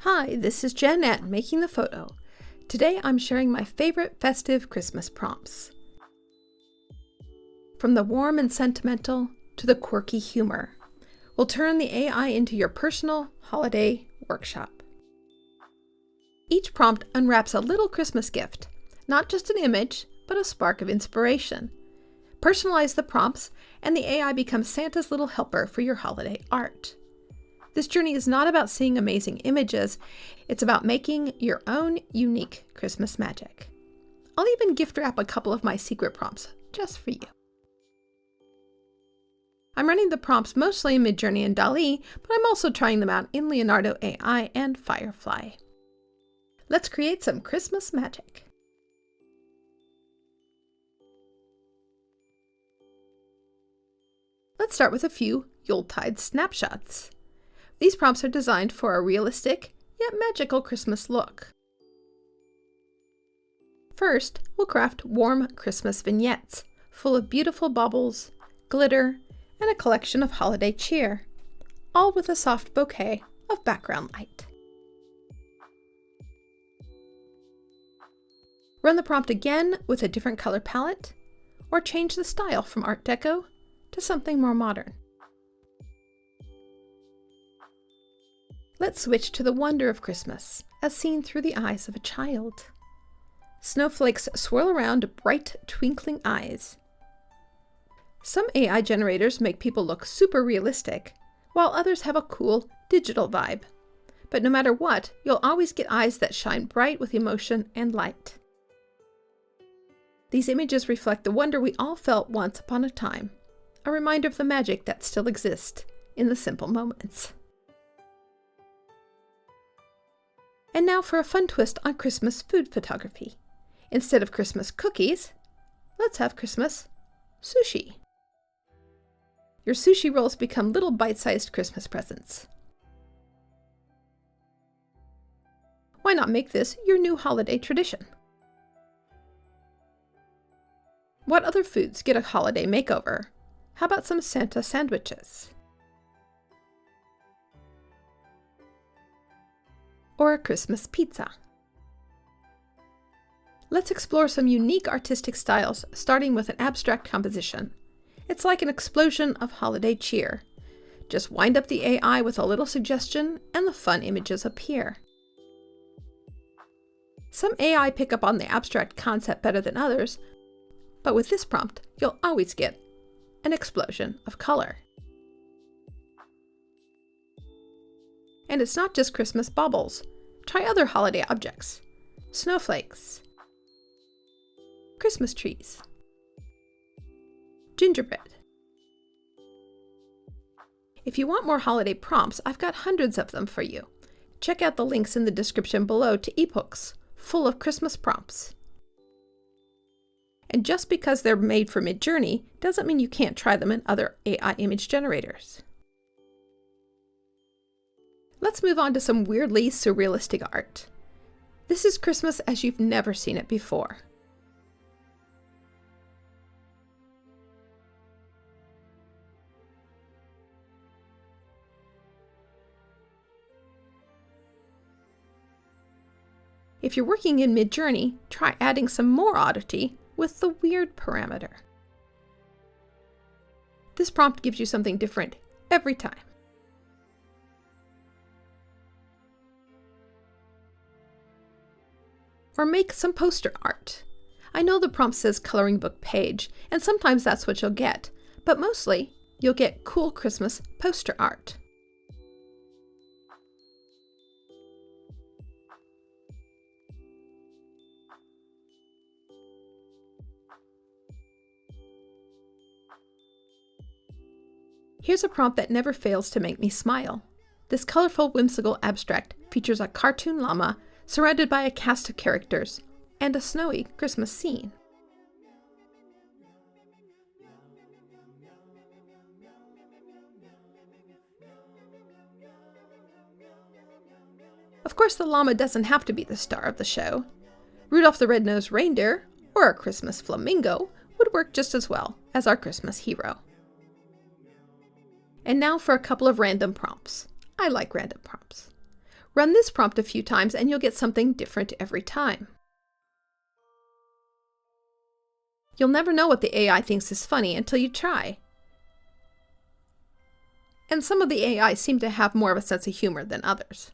Hi, this is Jenn at Making the Photo. Today I'm sharing my favorite festive Christmas prompts. From the warm and sentimental to the quirky humor, we'll turn the AI into your personal holiday workshop. Each prompt unwraps a little Christmas gift, not just an image, but a spark of inspiration. Personalize the prompts, and the AI becomes Santa's little helper for your holiday art. This journey is not about seeing amazing images, it's about making your own unique Christmas magic. I'll even gift wrap a couple of my secret prompts just for you. I'm running the prompts mostly in Midjourney and DALL-E, but I'm also trying them out in LEONARDO AI and FIREFLY. Let's create some Christmas magic. Let's start with a few Yultide Snapshots. These prompts are designed for a realistic, yet magical Christmas look. First, we'll craft warm Christmas vignettes, full of beautiful baubles, glitter, and a collection of holiday cheer, all with a soft bouquet of background light. Run the prompt again with a different color palette, or change the style from Art Deco to something more modern. Let's switch to the wonder of Christmas, as seen through the eyes of a child. Snowflakes swirl around bright, twinkling eyes. Some AI generators make people look super realistic, while others have a cool, digital vibe. But no matter what, you'll always get eyes that shine bright with emotion and light. These images reflect the wonder we all felt once upon a time, a reminder of the magic that still exists in the simple moments. And now for a fun twist on Christmas food photography. Instead of Christmas cookies, let's have Christmas sushi. Your sushi rolls become little bite-sized Christmas presents. Why not make this your new holiday tradition? What other foods get a holiday makeover? How about some Santa sandwiches? Or a Christmas pizza? Let's explore some unique artistic styles, starting with an abstract composition. It's like an explosion of holiday cheer. Just wind up the AI with a little suggestion and the fun images appear. Some AI pick up on the abstract concept better than others, but with this prompt, you'll always get an explosion of color. And it's not just Christmas baubles. Try other holiday objects. Snowflakes, Christmas trees, gingerbread. If you want more holiday prompts, I've got hundreds of them for you. Check out the links in the description below to ebooks full of Christmas prompts. And just because they're made for Midjourney doesn't mean you can't try them in other AI image generators. Let's move on to some weirdly surrealistic art. This is Christmas as you've never seen it before. If you're working in Midjourney, try adding some more oddity with the weird parameter. This prompt gives you something different every time. Or make some poster art. I know the prompt says coloring book page, and sometimes that's what you'll get, but mostly you'll get cool Christmas poster art. Here's a prompt that never fails to make me smile. This colorful whimsical abstract features a cartoon llama surrounded by a cast of characters and a snowy Christmas scene. Of course, the llama doesn't have to be the star of the show. Rudolph the Red-Nosed Reindeer or a Christmas flamingo would work just as well as our Christmas hero. And now for a couple of random prompts. I like random prompts. Run this prompt a few times and you'll get something different every time. You'll never know what the AI thinks is funny until you try. And some of the AI seem to have more of a sense of humor than others.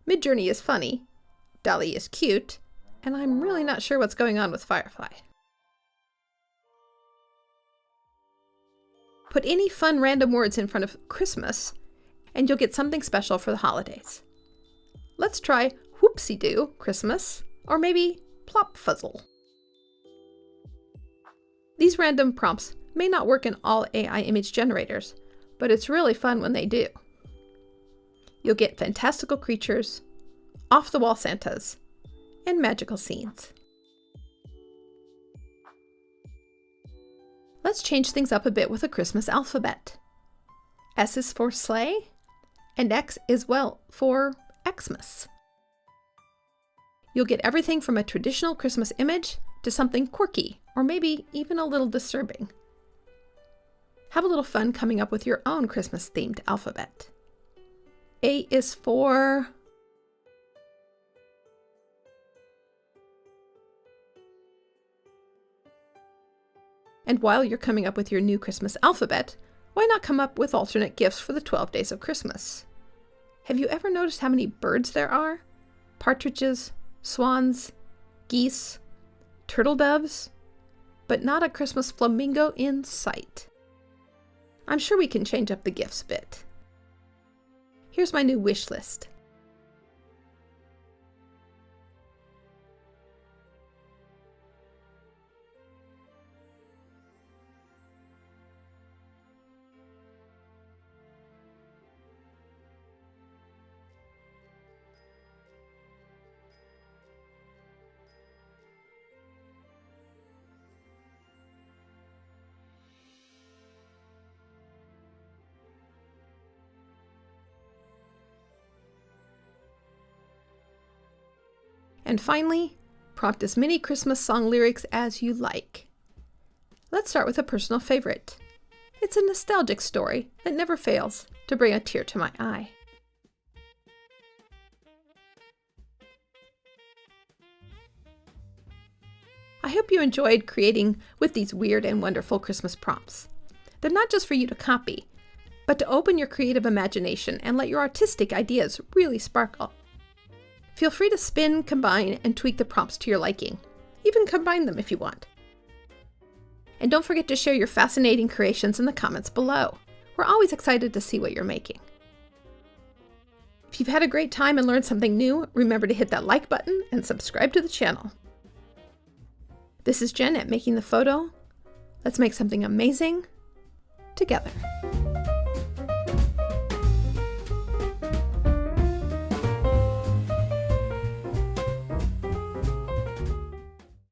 Midjourney is funny, DALL-E is cute, and I'm really not sure what's going on with FIREFLY. Put any fun random words in front of Christmas, and you'll get something special for the holidays. Let's try whoopsie-doo Christmas, or maybe plop-fuzzle. These random prompts may not work in all AI image generators, but it's really fun when they do. You'll get fantastical creatures, off-the-wall Santas, and magical scenes. Let's change things up a bit with a Christmas alphabet. S is for sleigh, and X is, well, for Xmas. You'll get everything from a traditional Christmas image to something quirky, or maybe even a little disturbing. Have a little fun coming up with your own Christmas-themed alphabet. A is for... And while you're coming up with your new Christmas alphabet, why not come up with alternate gifts for the 12 days of Christmas? Have you ever noticed how many birds there are? Partridges, swans, geese, turtle doves, but not a Christmas flamingo in sight. I'm sure we can change up the gifts a bit. Here's my new wish list. And finally, prompt as many Christmas song lyrics as you like. Let's start with a personal favorite. It's a nostalgic story that never fails to bring a tear to my eye. I hope you enjoyed creating with these weird and wonderful Christmas prompts. They're not just for you to copy, but to open your creative imagination and let your artistic ideas really sparkle. Feel free to spin, combine, and tweak the prompts to your liking. Even combine them if you want. And don't forget to share your fascinating creations in the comments below. We're always excited to see what you're making. If you've had a great time and learned something new, remember to hit that like button and subscribe to the channel. This is Jen at Making the Photo. Let's make something amazing together.